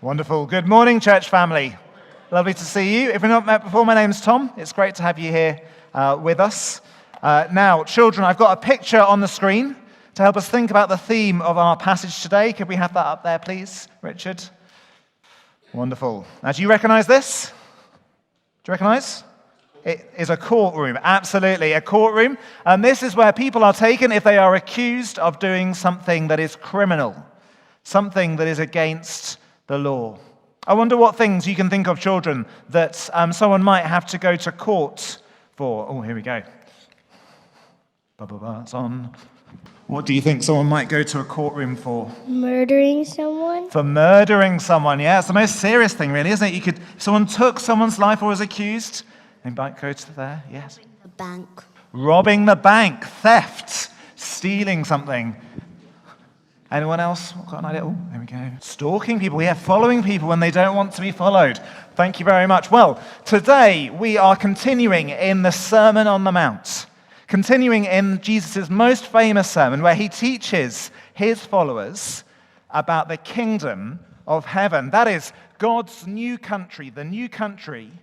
Wonderful. Good morning, church family. Lovely to see you. If we've not met before, my name's Tom. It's great to have you here with us. Now, children, I've got a picture on the screen to help us think about the theme of our passage today. Could we have that up there, please, Richard? Wonderful. Now, do you recognize this? Do you recognize? It is a courtroom, absolutely, a courtroom. And this is where people are taken if they are accused of doing something that is criminal, something that is against the law. I wonder what things you can think of, children, that someone might have to go to court for. Oh, here we go. It's on. What do you think someone might go to a courtroom for? Murdering someone? For murdering someone, yeah. It's the most serious thing, really, isn't it? If someone took someone's life or was accused, they might go to there, yes. Robbing the bank. Robbing the bank, theft, stealing something. Anyone else got an idea? Oh, there we go. Stalking people, yeah, following people when they don't want to be followed. Thank you very much. Well, today we are continuing in the Sermon on the Mount, continuing in Jesus' most famous sermon where he teaches his followers about the kingdom of heaven. That is God's new country, the new country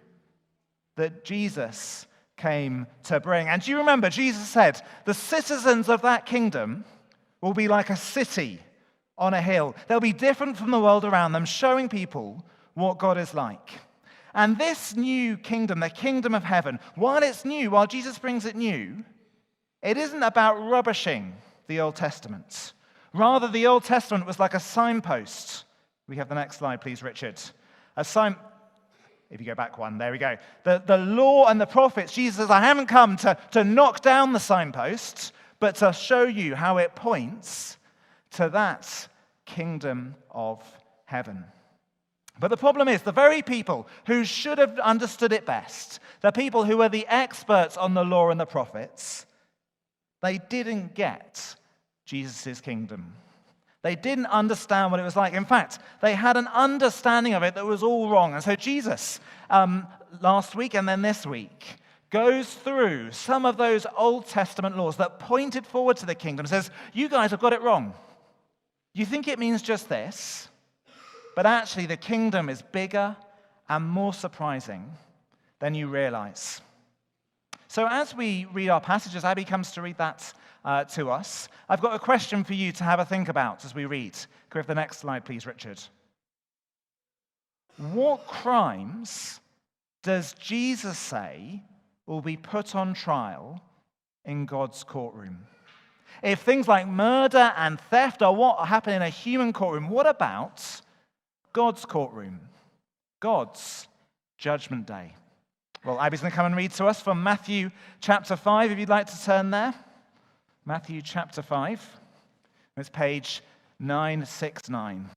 that Jesus came to bring. And do you remember, Jesus said, the citizens of that kingdom will be like a city on a hill. They'll be different from the world around them, showing people what God is like. And this new kingdom, the kingdom of heaven, while it's new, while Jesus brings it new, it isn't about rubbishing the Old Testament. Rather, the Old Testament was like a signpost. We have the next slide, please, Richard. If you go back one, there we go. The law and the prophets, Jesus says, I haven't come to knock down the signposts, but to show you how it points to that kingdom of heaven. But the problem is, the very people who should have understood it best, the people who were the experts on the law and the prophets, they didn't get Jesus' kingdom. They didn't understand what it was like. In fact, they had an understanding of it that was all wrong. And so Jesus, last week and then this week, goes through some of those Old Testament laws that pointed forward to the kingdom, says, you guys have got it wrong. You think it means just this, but actually the kingdom is bigger and more surprising than you realize. So as we read our passages, Abby comes to read that to us. I've got a question for you to have a think about as we read. Can we have the next slide, please, Richard? What crimes does Jesus say will be put on trial in God's courtroom? If things like murder and theft are what happen in a human courtroom, what about God's courtroom? God's judgment day. Well, Abby's going to come and read to us from Matthew chapter 5, if you'd like to turn there. Matthew chapter 5. It's page 969.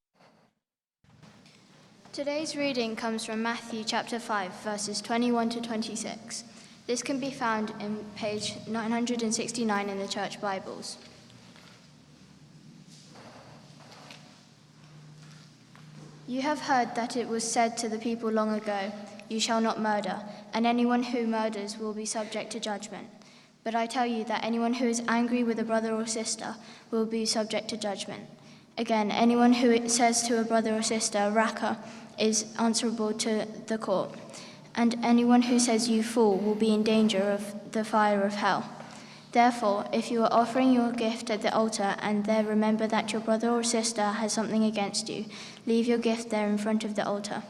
Today's reading comes from Matthew chapter 5, verses 21 to 26. This can be found in page 969 in the church Bibles. You have heard that it was said to the people long ago, you shall not murder, and anyone who murders will be subject to judgment. But I tell you that anyone who is angry with a brother or sister will be subject to judgment. Again, anyone who says to a brother or sister, Raka, is answerable to the court. And anyone who says you fool will be in danger of the fire of hell. Therefore, if you are offering your gift at the altar and there remember that your brother or sister has something against you, leave your gift there in front of the altar.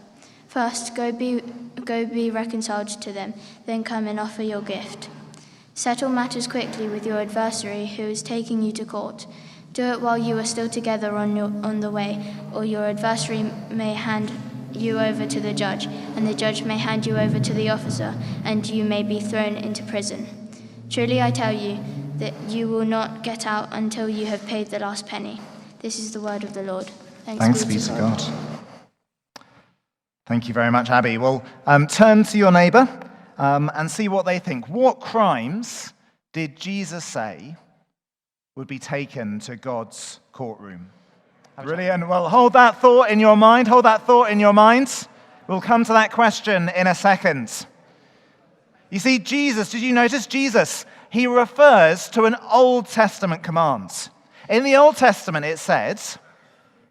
First, go be reconciled to them, then come and offer your gift. Settle matters quickly with your adversary who is taking you to court. Do it while you are still together on the way, or your adversary may hand you over to the judge, and the judge may hand you over to the officer, and you may be thrown into prison. Truly I tell you that you will not get out until you have paid the last penny. This is the word of the Lord. Thanks be to God. Thank you very much, Abby. Well, turn to your neighbour and see what they think. What crimes did Jesus say would be taken to God's courtroom? Brilliant. Well, hold that thought in your mind. We'll come to that question in a second. You see, Jesus, did you notice Jesus? He refers to an Old Testament command. In the Old Testament, it said,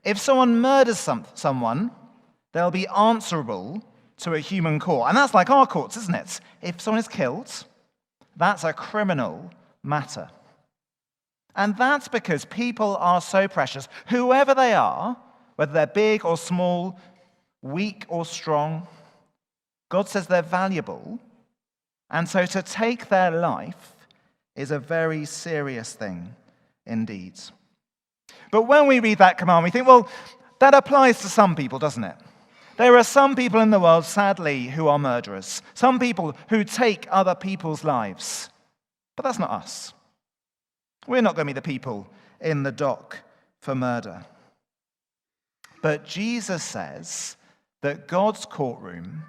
if someone murders someone, They'll be answerable to a human court. And that's like our courts, isn't it? If someone is killed, that's a criminal matter. And that's because people are so precious. Whoever they are, whether they're big or small, weak or strong, God says they're valuable. And so to take their life is a very serious thing indeed. But when we read that command, we think, well, that applies to some people, doesn't it? There are some people in the world, sadly, who are murderers. Some people who take other people's lives. But that's not us. We're not going to be the people in the dock for murder. But Jesus says that God's courtroom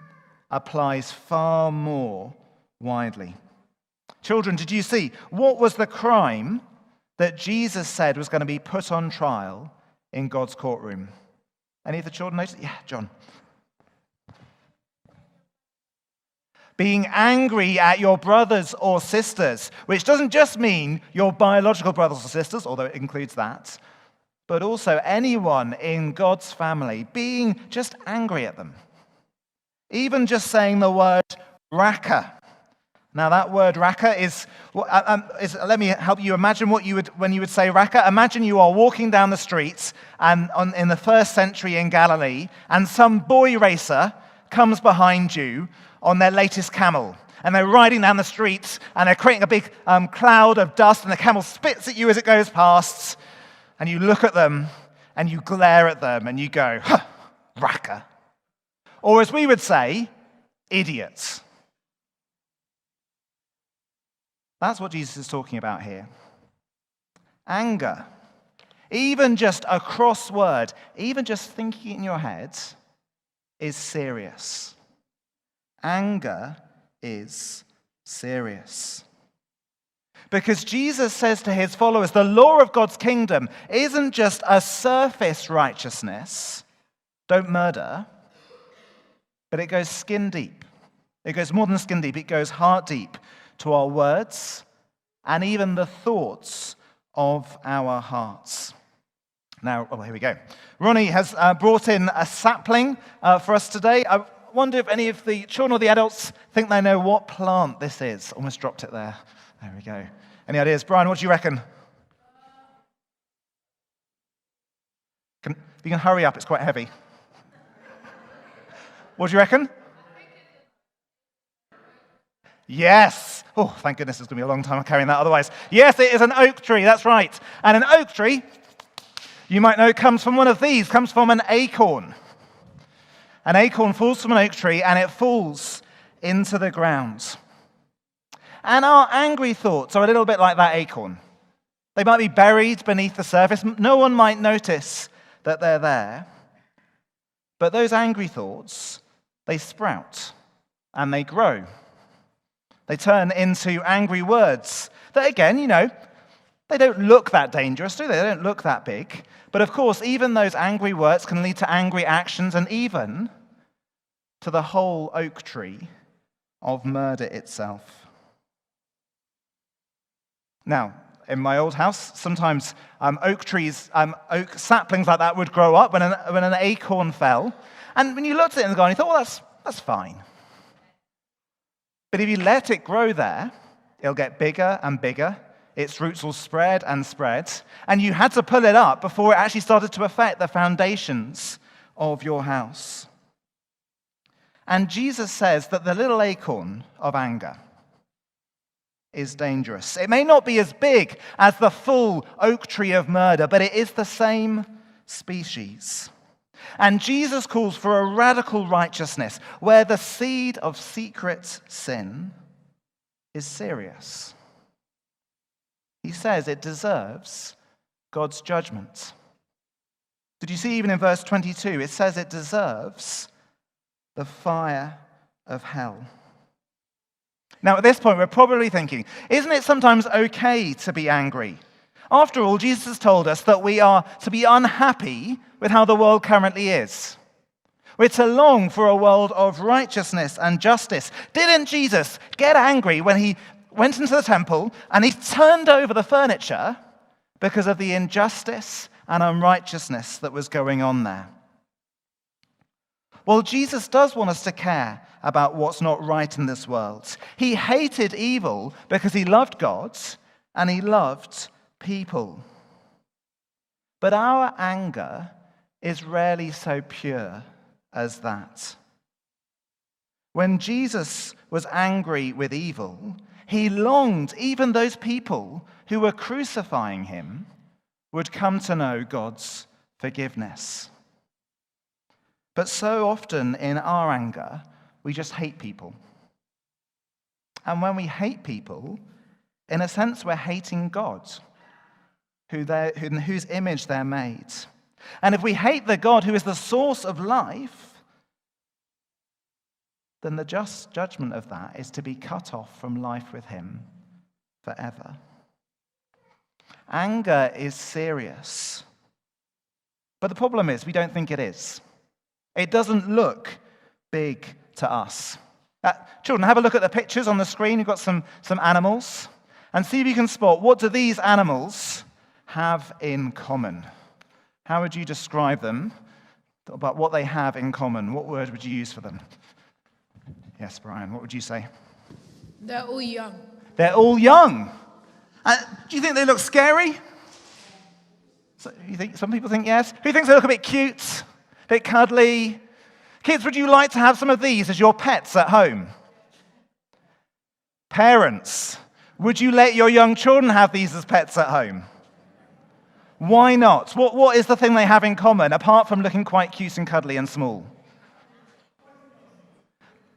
applies far more widely. Children, did you see what was the crime that Jesus said was going to be put on trial in God's courtroom? Any of the children notice? Yeah, John. Being angry at your brothers or sisters, which doesn't just mean your biological brothers or sisters, although it includes that, but also anyone in God's family, being just angry at them. Even just saying the word raka. Now that word raka is let me help you imagine what you would, when you would say raka. Imagine you are walking down the streets and in the first century in Galilee, and some boy racer comes behind you on their latest camel. And they're riding down the streets, and they're creating a big cloud of dust, and the camel spits at you as it goes past. And you look at them, and you glare at them, and you go, huh, raka. Or as we would say, idiots. That's what Jesus is talking about here. Anger. Even just a cross word, even just thinking it in your head, is serious. Anger is serious. Because Jesus says to his followers, the law of God's kingdom isn't just a surface righteousness, don't murder, but it goes skin deep. It goes more than skin deep, it goes heart deep to our words and even the thoughts of our hearts. Now, here we go. Ronnie has brought in a sapling for us today. I wonder if any of the children or the adults think they know what plant this is. Almost dropped it there. There we go. Any ideas? Brian, what do you reckon? If you can hurry up, it's quite heavy. What do you reckon? Yes. Oh, thank goodness, it's going to be a long time of carrying that otherwise. Yes, it is an oak tree, that's right. And an oak tree, you might know, comes from one of these, comes from an acorn. An acorn falls from an oak tree and it falls into the ground. And our angry thoughts are a little bit like that acorn. They might be buried beneath the surface. No one might notice that they're there. But those angry thoughts, they sprout and they grow. They turn into angry words that, again, they don't look that dangerous, do they? They don't look that big. But of course, even those angry words can lead to angry actions and even to the whole oak tree of murder itself. Now, in my old house, sometimes oak trees, oak saplings like that would grow up when an acorn fell. And when you looked at it in the garden, you thought, well, that's fine. But if you let it grow there, it'll get bigger and bigger. Its roots will spread and spread. And you had to pull it up before it actually started to affect the foundations of your house. And Jesus says that the little acorn of anger is dangerous. It may not be as big as the full oak tree of murder, but it is the same species. And Jesus calls for a radical righteousness where the seed of secret sin is serious. He says it deserves God's judgment. Did you see even in verse 22, it says it deserves the fire of hell. Now at this point, we're probably thinking, isn't it sometimes okay to be angry? After all, Jesus has told us that we are to be unhappy with how the world currently is. We're to long for a world of righteousness and justice. Didn't Jesus get angry when he went into the temple and he turned over the furniture because of the injustice and unrighteousness that was going on there? Well, Jesus does want us to care about what's not right in this world. He hated evil because he loved God and he loved people. But our anger is rarely so pure as that. When Jesus was angry with evil, he longed even those people who were crucifying him would come to know God's forgiveness. But so often in our anger, we just hate people. And when we hate people, in a sense, we're hating God, in whose image they're made. And if we hate the God who is the source of life, then the just judgment of that is to be cut off from life with him forever. Anger is serious. But the problem is, we don't think it is. It doesn't look big to us. Children, have a look at the pictures on the screen. You've got some animals. And see if you can spot, what do these animals have in common? How would you describe them, about what they have in common? What word would you use for them? Yes, Brian, what would you say? They're all young. They're all young. Do you think they look scary? Some people think yes. Who thinks they look a bit cute, a bit cuddly? Kids, would you like to have some of these as your pets at home? Parents, would you let your young children have these as pets at home? Why not? What is the thing they have in common, apart from looking quite cute and cuddly and small?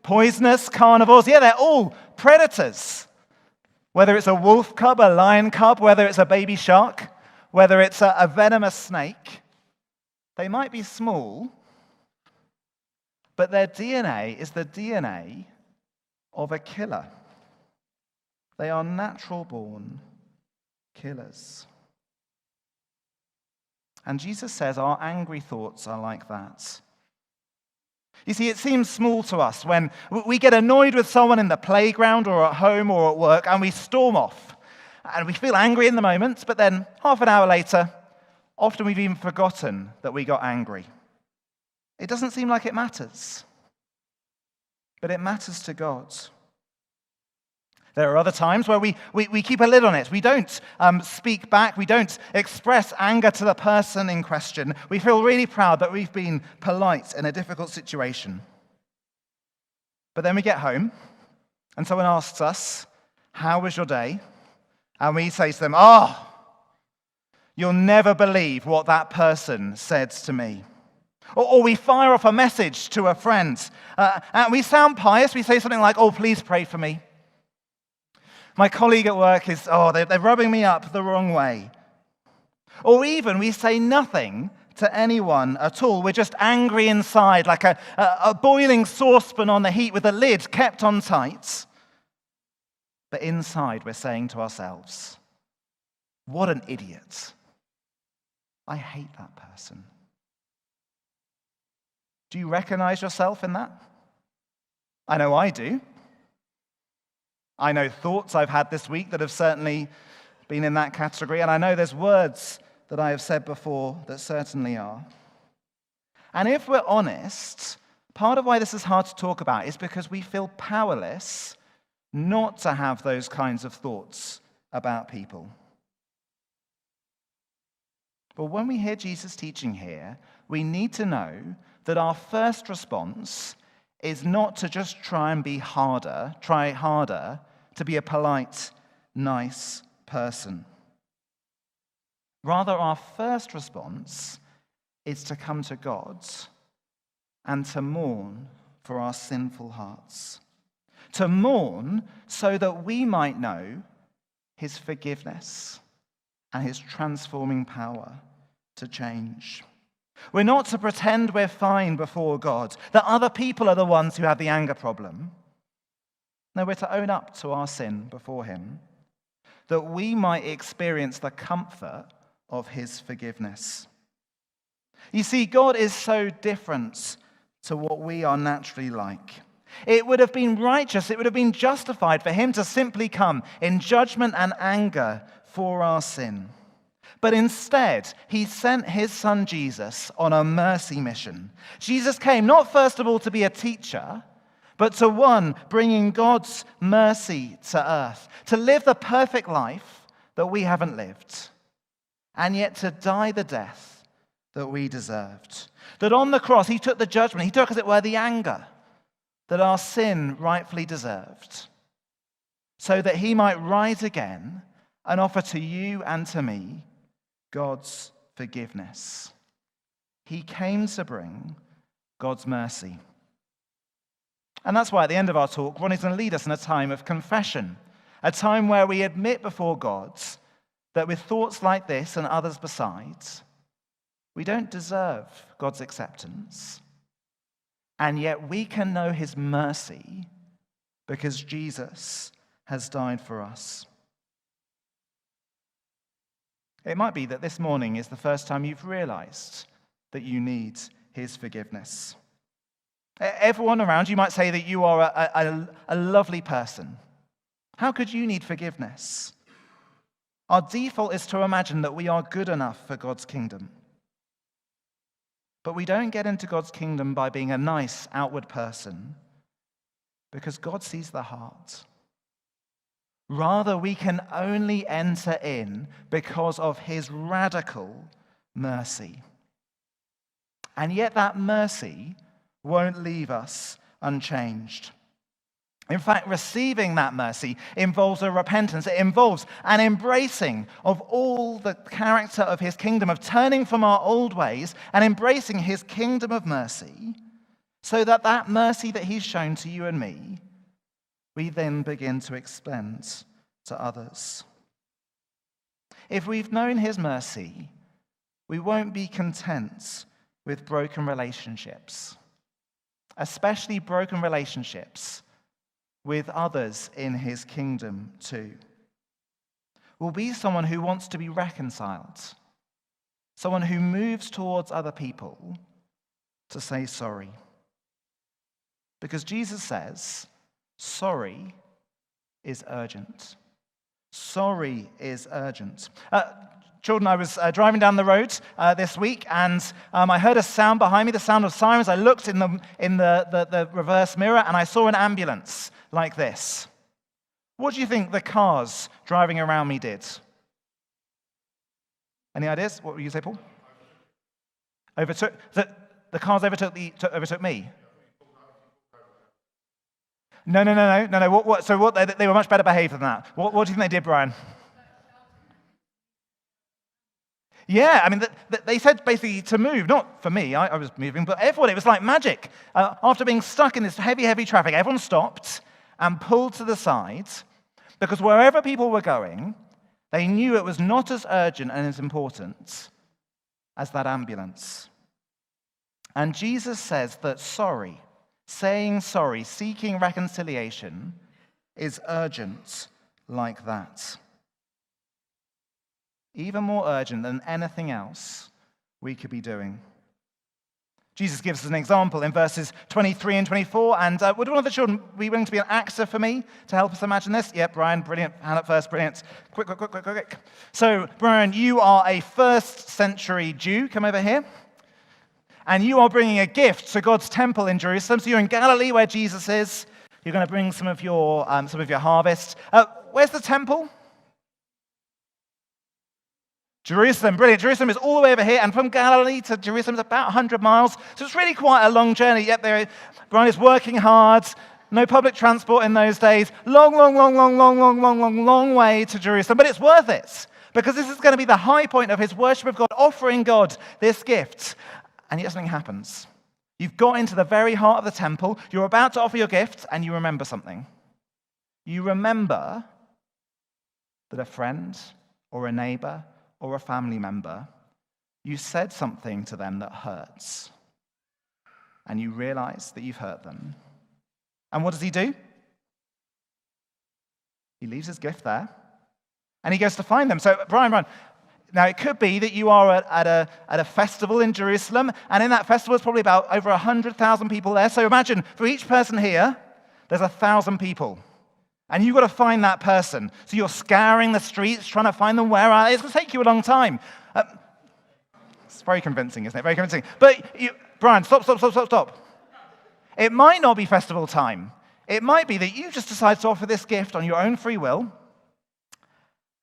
Poisonous, carnivores, yeah, they're all predators. Whether it's a wolf cub, a lion cub, whether it's a baby shark, whether it's a venomous snake, they might be small, but their DNA is the DNA of a killer. They are natural-born killers. And Jesus says our angry thoughts are like that. You see, it seems small to us when we get annoyed with someone in the playground or at home or at work and we storm off. And we feel angry in the moment, but then half an hour later, often we've even forgotten that we got angry. It doesn't seem like it matters, but it matters to God. There are other times where we keep a lid on it. We don't speak back. We don't express anger to the person in question. We feel really proud that we've been polite in a difficult situation. But then we get home, and someone asks us, "How was your day?" And we say to them, "You'll never believe what that person said to me." Or we fire off a message to a friend, and we sound pious. We say something like, "Oh, please pray for me. My colleague at work is, they're rubbing me up the wrong way." Or even we say nothing to anyone at all. We're just angry inside, like a boiling saucepan on the heat with the lid kept on tight. But inside we're saying to ourselves, "What an idiot. I hate that person." Do you recognize yourself in that? I know I do. I know thoughts I've had this week that have certainly been in that category, and I know there's words that I have said before that certainly are. And if we're honest, part of why this is hard to talk about is because we feel powerless not to have those kinds of thoughts about people. But when we hear Jesus teaching here, we need to know that our first response is not to just try harder to be a polite, nice person. Rather, our first response is to come to God and to mourn for our sinful hearts. To mourn so that we might know his forgiveness and his transforming power to change. We're not to pretend we're fine before God, that other people are the ones who have the anger problem. No, we're to own up to our sin before him, that we might experience the comfort of his forgiveness. You see, God is so different to what we are naturally like. It would have been righteous, it would have been justified for him to simply come in judgment and anger for our sin. But instead, he sent his son Jesus on a mercy mission. Jesus came not first of all to be a teacher, but to one bringing God's mercy to earth, to live the perfect life that we haven't lived, and yet to die the death that we deserved. That on the cross, he took the judgment, he took, as it were, the anger that our sin rightfully deserved, so that he might rise again and offer to you and to me God's forgiveness. He came to bring God's mercy. And that's why at the end of our talk, Ronnie's going to lead us in a time of confession, a time where we admit before God that with thoughts like this and others besides, we don't deserve God's acceptance, and yet we can know his mercy because Jesus has died for us. It might be that this morning is the first time you've realized that you need his forgiveness. Everyone around you might say that you are a lovely person. How could you need forgiveness? Our default is to imagine that we are good enough for God's kingdom. But we don't get into God's kingdom by being a nice outward person, because God sees the heart. Rather, we can only enter in because of his radical mercy. And yet that mercy won't leave us unchanged. In fact, receiving that mercy involves a repentance. It involves an embracing of all the character of his kingdom, of turning from our old ways and embracing his kingdom of mercy, so that that mercy that he's shown to you and me, we then begin to extend to others. If we've known his mercy, we won't be content with broken relationships, especially broken relationships with others in his kingdom too. We'll be someone who wants to be reconciled, someone who moves towards other people to say sorry. Because Jesus says, sorry is urgent. Sorry is urgent. Children, I was driving down the road this week, and I heard a sound behind me, the sound of sirens. I looked in the reverse mirror, and I saw an ambulance like this. What do you think the cars driving around me did? Any ideas? What would you say, Paul? Overtook the cars overtook me. No. They were much better behaved than that. What do you think they did, Brian? Yeah, I mean, they said basically to move. Not for me, I was moving, but everyone, it was like magic. After being stuck in this heavy traffic, everyone stopped and pulled to the side, because wherever people were going, they knew it was not as urgent and as important as that ambulance. And Jesus says that saying sorry, seeking reconciliation is urgent like that. Even more urgent than anything else we could be doing. Jesus gives us an example in verses 23 and 24, and would one of the children be willing to be an actor for me to help us imagine this? Yep, Brian, brilliant. Hand up first, brilliant. Quick. So, Brian, you are a first century Jew. Come over here. And you are bringing a gift to God's temple in Jerusalem. So you're in Galilee where Jesus is. You're going to bring some of your harvest. Where's the temple? Jerusalem, brilliant. Jerusalem is all the way over here, and from Galilee to Jerusalem is about 100 miles. So it's really quite a long journey. Yep, Brian is working hard. No public transport in those days. Long way to Jerusalem. But it's worth it, because this is going to be the high point of his worship of God, offering God this gift. And yet something happens. You've got into the very heart of the temple. You're about to offer your gift, and you remember something. You remember that a friend or a neighbor or a family member, you said something to them that hurts, and you realize that you've hurt them. And what does he do? He leaves his gift there, and he goes to find them. So, Brian. Now, it could be that you are at a festival in Jerusalem, and in that festival there's probably about over 100,000 people there. So imagine, for each person here, there's 1,000 people. And you've got to find that person. So you're scouring the streets, trying to find them. Where are they? It's going to take you a long time. It's very convincing, isn't it? Very convincing. But, Brian, stop. It might not be festival time. It might be that you just decide to offer this gift on your own free will.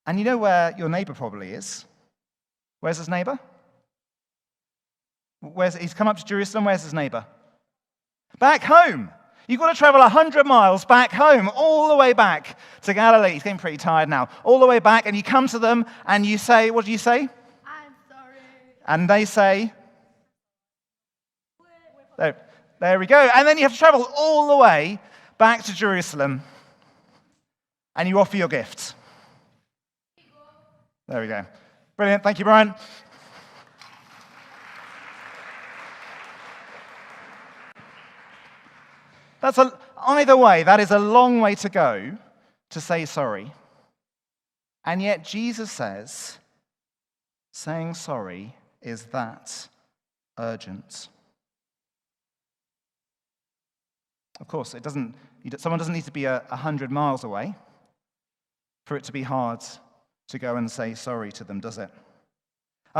And you know where your neighbor probably is? Where's his neighbor? He's come up to Jerusalem. Where's his neighbor? Back home. You've got to travel 100 miles back home, all the way back to Galilee. He's getting pretty tired now. All the way back, and you come to them, and you say, what do you say? I'm sorry. And they say, there we go. And then you have to travel all the way back to Jerusalem, and you offer your gift. There we go. Brilliant. Thank you, Brian. Either way, that is a long way to go to say sorry. And yet Jesus says, saying sorry is that urgent. Of course, someone doesn't need to be 100 miles away for it to be hard to go and say sorry to them, does it?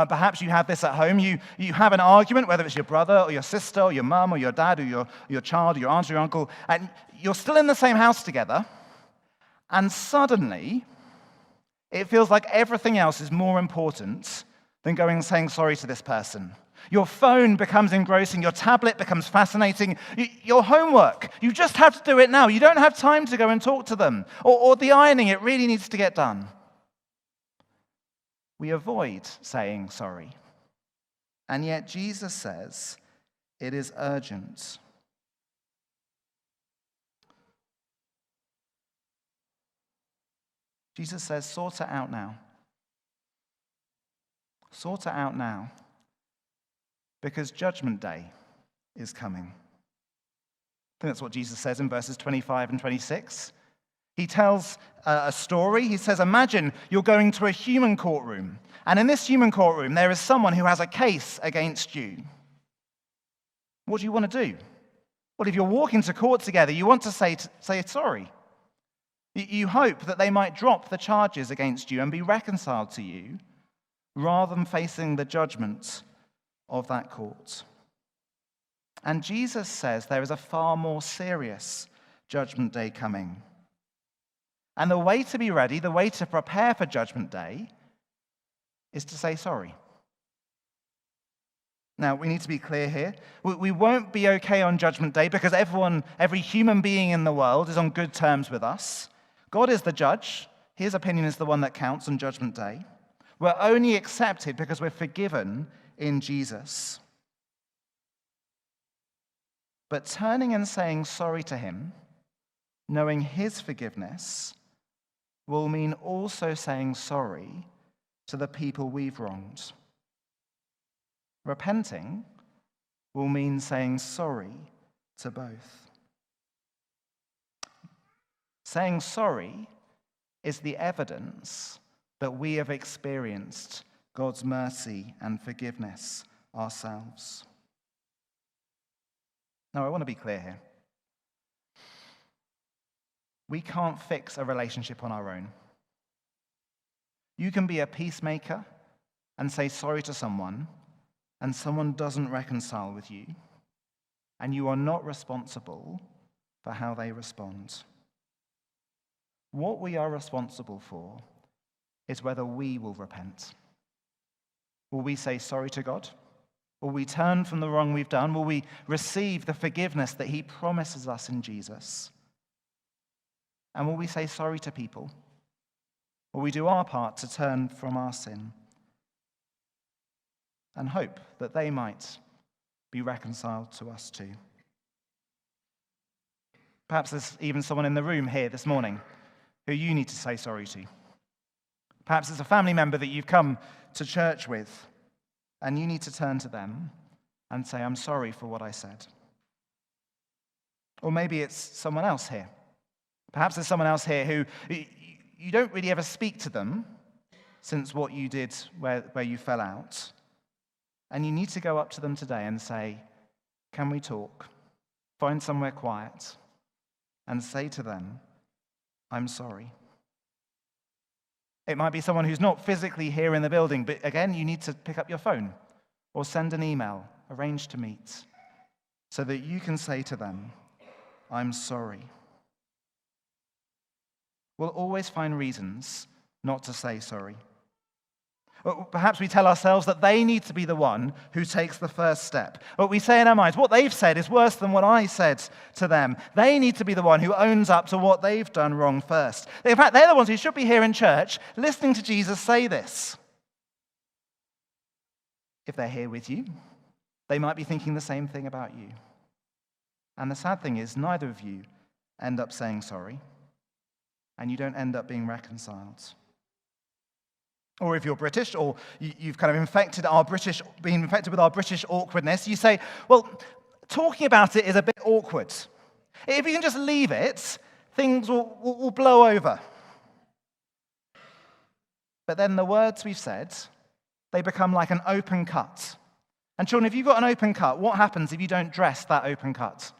Perhaps you have this at home. You have an argument, whether it's your brother or your sister or your mum or your dad or your child or your aunt or your uncle, and you're still in the same house together, and suddenly it feels like everything else is more important than going and saying sorry to this person. Your phone becomes engrossing. Your tablet becomes fascinating. Your homework, you just have to do it now. You don't have time to go and talk to them. Or the ironing, it really needs to get done. We avoid saying sorry. And yet Jesus says it is urgent. Jesus says, sort it out now. Sort it out now. Because Judgment Day is coming. I think that's what Jesus says in verses 25 and 26. He tells a story. He says, imagine you're going to a human courtroom. And in this human courtroom, there is someone who has a case against you. What do you want to do? Well, if you're walking to court together, you want to say sorry. You hope that they might drop the charges against you and be reconciled to you rather than facing the judgment of that court. And Jesus says there is a far more serious Judgment Day coming. And the way to be ready, the way to prepare for Judgment Day, is to say sorry. Now, we need to be clear here. We won't be okay on Judgment Day because every human being in the world is on good terms with us. God is the judge. His opinion is the one that counts on Judgment Day. We're only accepted because we're forgiven in Jesus. But turning and saying sorry to him, knowing his forgiveness, will mean also saying sorry to the people we've wronged. Repenting will mean saying sorry to both. Saying sorry is the evidence that we have experienced God's mercy and forgiveness ourselves. Now, I want to be clear here. We can't fix a relationship on our own. You can be a peacemaker and say sorry to someone, and someone doesn't reconcile with you, and you are not responsible for how they respond. What we are responsible for is whether we will repent. Will we say sorry to God? Will we turn from the wrong we've done? Will we receive the forgiveness that he promises us in Jesus? And will we say sorry to people? Will we do our part to turn from our sin and hope that they might be reconciled to us too? Perhaps there's even someone in the room here this morning who you need to say sorry to. Perhaps it's a family member that you've come to church with, and you need to turn to them and say, I'm sorry for what I said. Or maybe it's someone else here. Perhaps there's someone else here who you don't really ever speak to them since what you did where you fell out. And you need to go up to them today and say, can we talk? Find somewhere quiet and say to them, I'm sorry. It might be someone who's not physically here in the building, but again, you need to pick up your phone or send an email, arrange to meet, so that you can say to them, I'm sorry. We'll always find reasons not to say sorry. Or perhaps we tell ourselves that they need to be the one who takes the first step. Or we say in our minds, what they've said is worse than what I said to them. They need to be the one who owns up to what they've done wrong first. In fact, they're the ones who should be here in church listening to Jesus say this. If they're here with you, they might be thinking the same thing about you. And the sad thing is, neither of you end up saying sorry, and you don't end up being reconciled. Or if you're British, or you've kind of been infected with our British awkwardness, you say, well, talking about it is a bit awkward. If you can just leave it, things will blow over. But then the words we've said, they become like an open cut. And children, if you've got an open cut, what happens if you don't dress that open cut?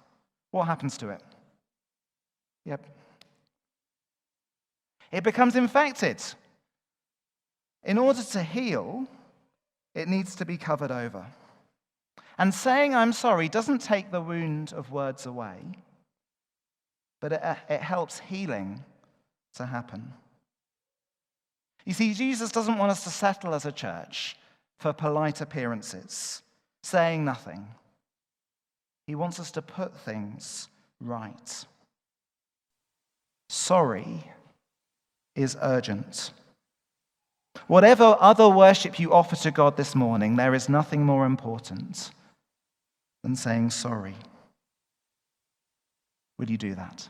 What happens to it? Yep. It becomes infected. In order to heal, it needs to be covered over. And saying I'm sorry doesn't take the wound of words away, but it helps healing to happen. You see, Jesus doesn't want us to settle as a church for polite appearances, saying nothing. He wants us to put things right. Sorry is urgent. Whatever other worship you offer to God this morning, there is nothing more important than saying sorry. Will you do that?